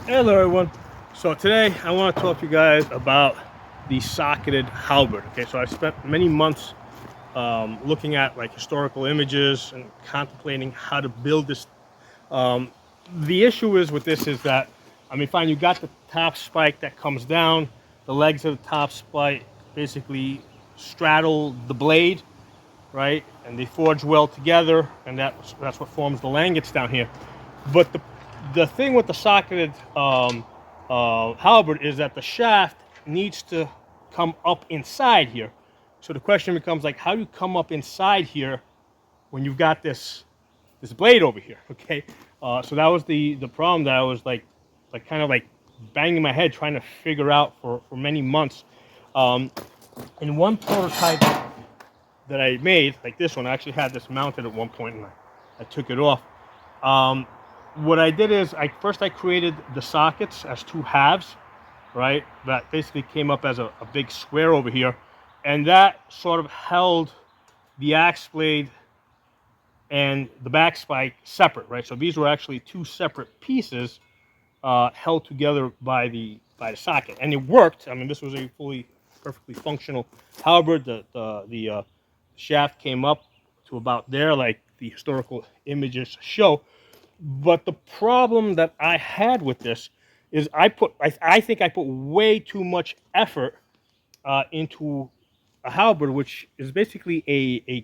Hello everyone. So today I want to talk to you guys about the socketed halberd. Okay, so I spent many months looking at like historical images and contemplating how to build this. Um, the issue is with this is that, I mean, fine, you got the top spike that comes down, the legs of the top spike basically straddle the blade, right? And they forge well together, and that's what forms the langets down here. But the thing with the socketed halberd is that the shaft needs to come up inside here. So the question becomes like, how do you come up inside here when you've got this blade over here? Okay, so that was the problem that I was like kind of like banging my head trying to figure out for many months. In one prototype that I made, like this one, I actually had this mounted at one point, and I took it off. What I did is I created the sockets as two halves, right? That basically came up as a big square over here, and that sort of held the axe blade and the back spike separate, right? So these were actually two separate pieces held together by the socket, and it worked. I mean, this was a perfectly functional halberd. The shaft came up to about there, like the historical images show. But the problem that I had with this is I think I put way too much effort into a halberd, which is basically a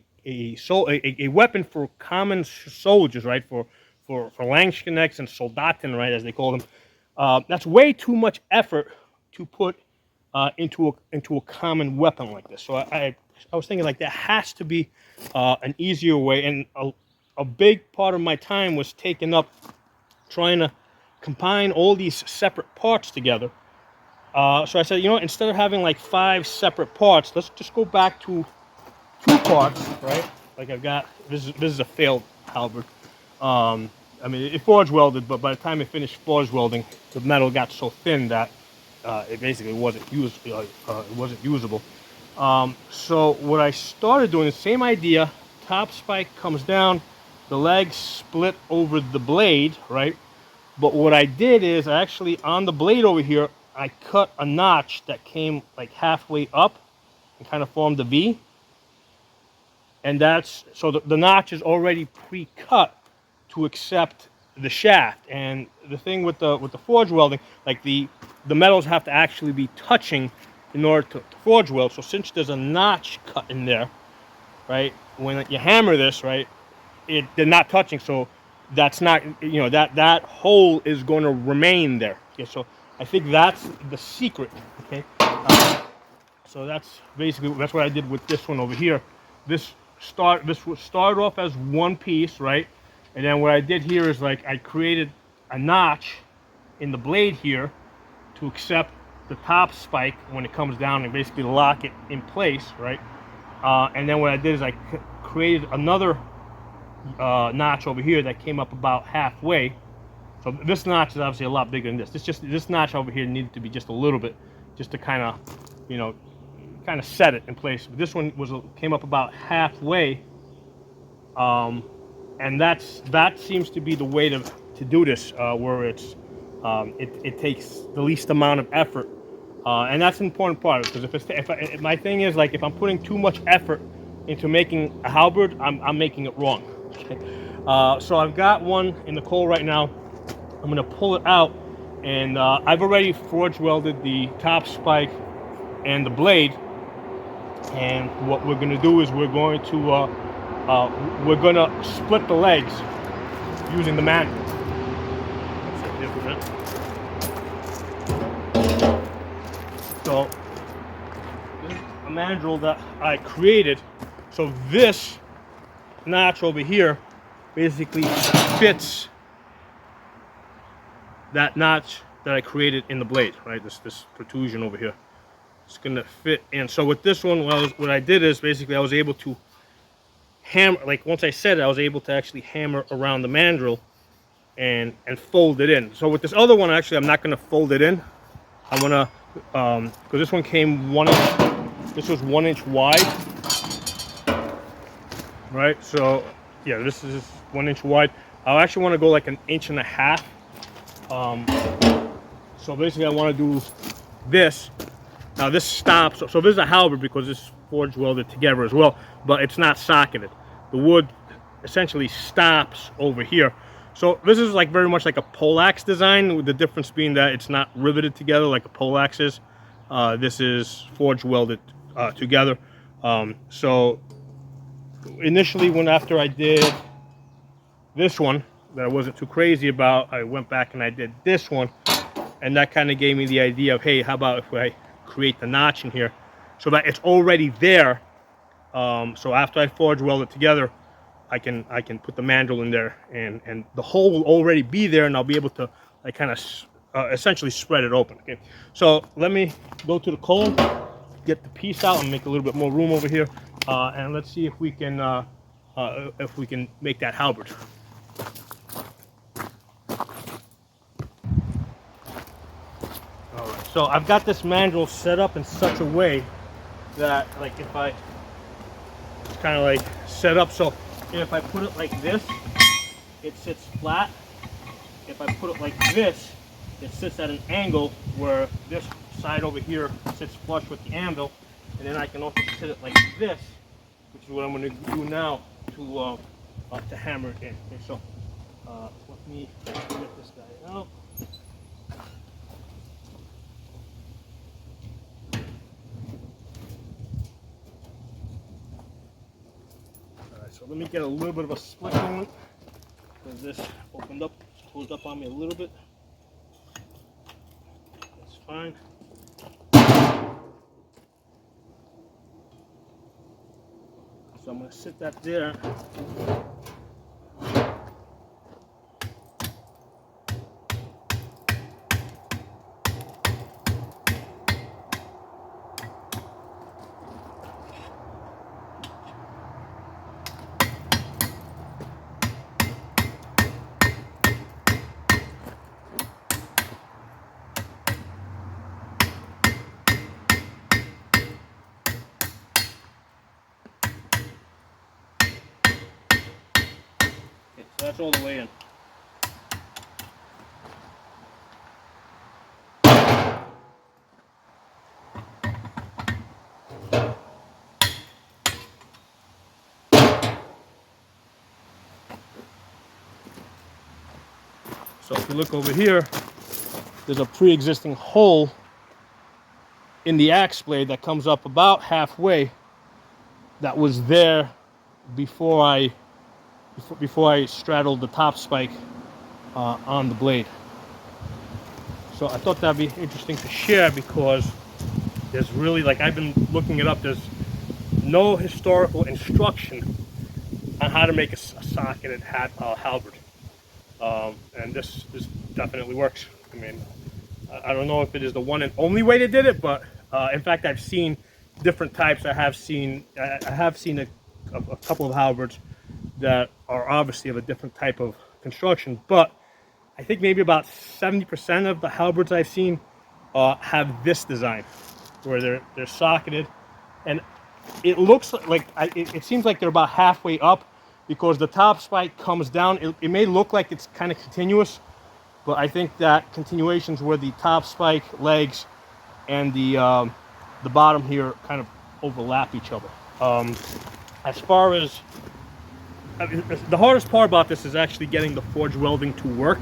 weapon for common soldiers, right? For Langsknechts and Soldaten, right, as they call them. That's way too much effort to put into a common weapon like this. So I was thinking like there has to be an easier way, and a big part of my time was taken up trying to combine all these separate parts together. So I said, you know, instead of having like 5 separate parts, let's just go back to 2 parts, right? Like I've got this is a failed halberd. I mean, it forge welded, but by the time it finished forge welding, the metal got so thin that it basically wasn't usable. So what I started doing, the same idea, top spike comes down, the legs split over the blade, right? But what I did is I actually, on the blade over here, I cut a notch that came like halfway up and kind of formed a V. And that's, so the notch is already pre-cut to accept the shaft. And the thing with the forge welding, like the metals have to actually be touching in order to forge weld. So since there's a notch cut in there, right, when you hammer this, right, they're not touching, so that's not, you know, that hole is going to remain there. Okay, so I think that's the secret. Okay, so that's what I did with this one over here. This would start off as one piece, right, and then what I did here is like I created a notch in the blade here to accept the top spike when it comes down and basically lock it in place, right? And then what I did is I created another notch over here that came up about halfway. So this notch is obviously a lot bigger than this. This notch over here needed to be just a little bit, just to kind of, you know, kind of set it in place. But this one came up about halfway, and that seems to be the way to do this, where it takes the least amount of effort, and that's an important part. Because if my thing is like if I'm putting too much effort into making a halberd, I'm making it wrong. Okay. So I've got one in the coal right now. I'm going to pull it out, and I've already forge welded the top spike and the blade. And what we're going to do is we're going to split the legs using the mandrel. So this is a mandrel that I created. So this notch over here basically fits that notch that I created in the blade, right? This protrusion over here. It's gonna fit in. So with this one, what I did is basically I was able to hammer, like once I set it, I was able to actually hammer around the mandrel and fold it in. So with this other one, actually, I'm not gonna fold it in. I'm gonna, because this one came 1 inch. This was 1 inch wide, right? So yeah, this is 1 inch wide. I actually want to go like 1.5 inches. So basically I want to do this. Now this stops, so this is a halberd because it's forge welded together as well, but it's not socketed. The wood essentially stops over here. So this is like very much like a poleaxe design, with the difference being that it's not riveted together like a poleaxe is. This is forge welded together. So initially, after I did this one that I wasn't too crazy about, I went back and I did this one, and that kind of gave me the idea of, hey, how about if I create the notch in here so that it's already there. So after I forge weld it together, I can put the mandrel in there, and the hole will already be there, and I'll be able to like kind of essentially spread it open. Okay, so let me go to the coal, get the piece out, and make a little bit more room over here, and let's see if we can make that halberd. All right, so I've got this mandrel set up in such a way that, like, if I it's kind of like set up so if I put it like this, it sits flat. If I put it like this, it sits at an angle where this side over here sits flush with the anvil, and then I can also sit it like this, which is what I'm going to do now to hammer it in. Okay, so let me get this guy out. So let me get a little bit of a split going, because this closed up on me a little bit. That's fine. So I'm going to sit that there. So that's all the way in. So if you look over here, there's a pre-existing hole in the axe blade that comes up about halfway that was there before I straddled the top spike on the blade. So I thought that'd be interesting to share, because there's really, like, I've been looking it up, there's no historical instruction on how to make a socketed halberd, and this definitely works. I mean, I don't know if it is the one and only way they did it, but in fact I've seen different types. I have seen a couple of halberds that are obviously of a different type of construction, but I think maybe about 70% of the halberds I've seen have this design, where they're socketed, and it looks like it seems like they're about halfway up, because the top spike comes down. It may look like it's kind of continuous, but I think that continuation's where the top spike legs and the bottom here kind of overlap each other. As far as the hardest part about this is actually getting the forge welding to work,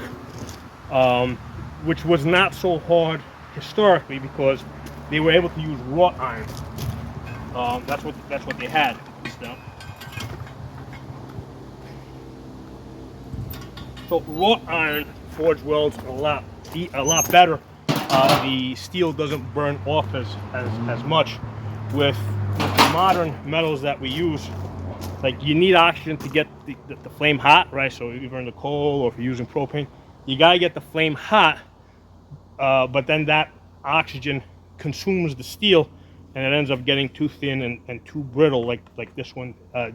which was not so hard historically, because they were able to use wrought iron. That's what they had. So wrought iron forge welds a lot better. The steel doesn't burn off as much. With the modern metals that we use, like, you need oxygen to get the flame hot, right? So either in the coal or if you're using propane, you gotta get the flame hot, but then that oxygen consumes the steel, and it ends up getting too thin and too brittle, like this one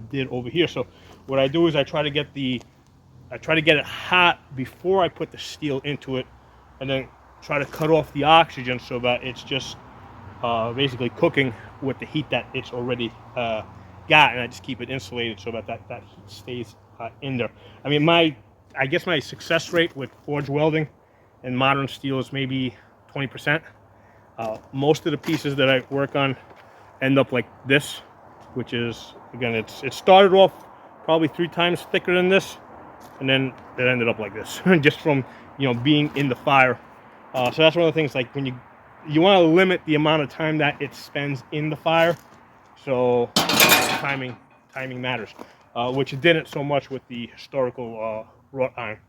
did over here. So what I do is I try to get it hot before I put the steel into it, and then try to cut off the oxygen so that it's just basically cooking with the heat that it's already got, and I just keep it insulated so that heat stays in there. I mean, I guess my success rate with forge welding and modern steel is maybe 20%. Most of the pieces that I work on end up like this, which is, again, it started off probably 3 times thicker than this, and then it ended up like this, just from, you know, being in the fire. So that's one of the things, like when you want to limit the amount of time that it spends in the fire. So timing matters, which it didn't so much with the historical wrought iron.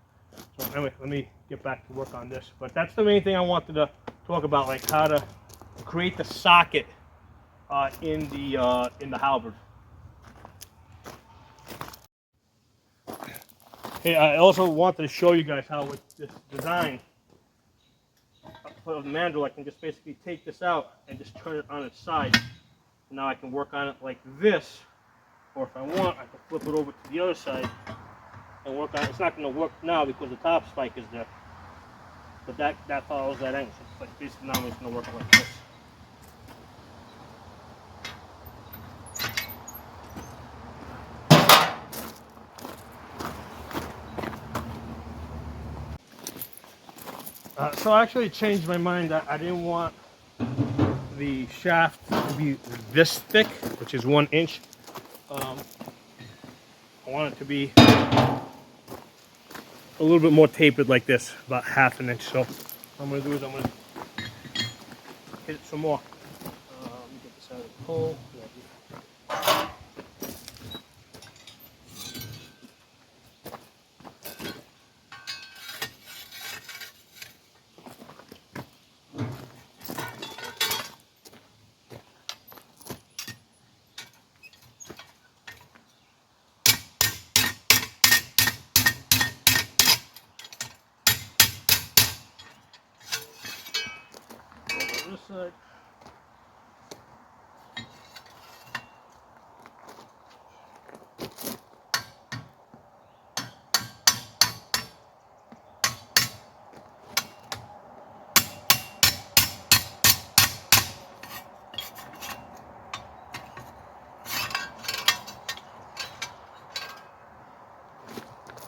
So anyway, let me get back to work on this. But that's the main thing I wanted to talk about, like how to create the socket in the halberd. Hey, I also wanted to show you guys how with this design of the mandrel, I can just basically take this out and just turn it on its side. Now I can work on it like this, or if I want, I can flip it over to the other side and work on it. It's not going to work now because the top spike is there, but that follows that angle. So it's like basically now it's going to work like this. So I actually changed my mind. I didn't want the shaft to be this thick, which is 1 inch. I want it to be a little bit more tapered like this, about 1/2 inch. So what I'm going to do is I'm going to hit it some more. Let me get this out of the pole. This side.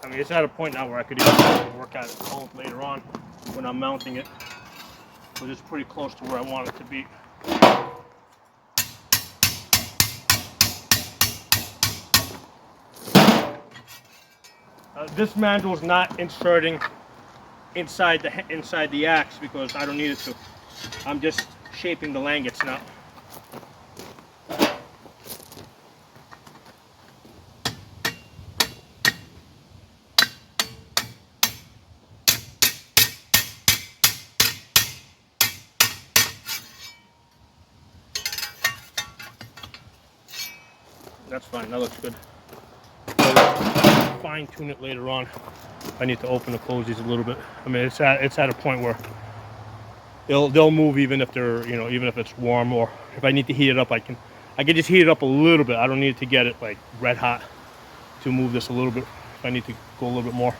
I mean, it's at a point now where I could even work out it home later on when I'm mounting it, but it's pretty close to where I want it to be. This mandrel is not inserting inside the axe because I don't need it to. I'm just shaping the langets now. That's fine, that looks good. Fine tune it later on. I need to open and close these a little bit. I mean, it's at a point where they'll move even if they're, you know, even if it's warm, or if I need to heat it up, I can just heat it up a little bit. I don't need to get it like red hot to move this a little bit. If I need to go a little bit more.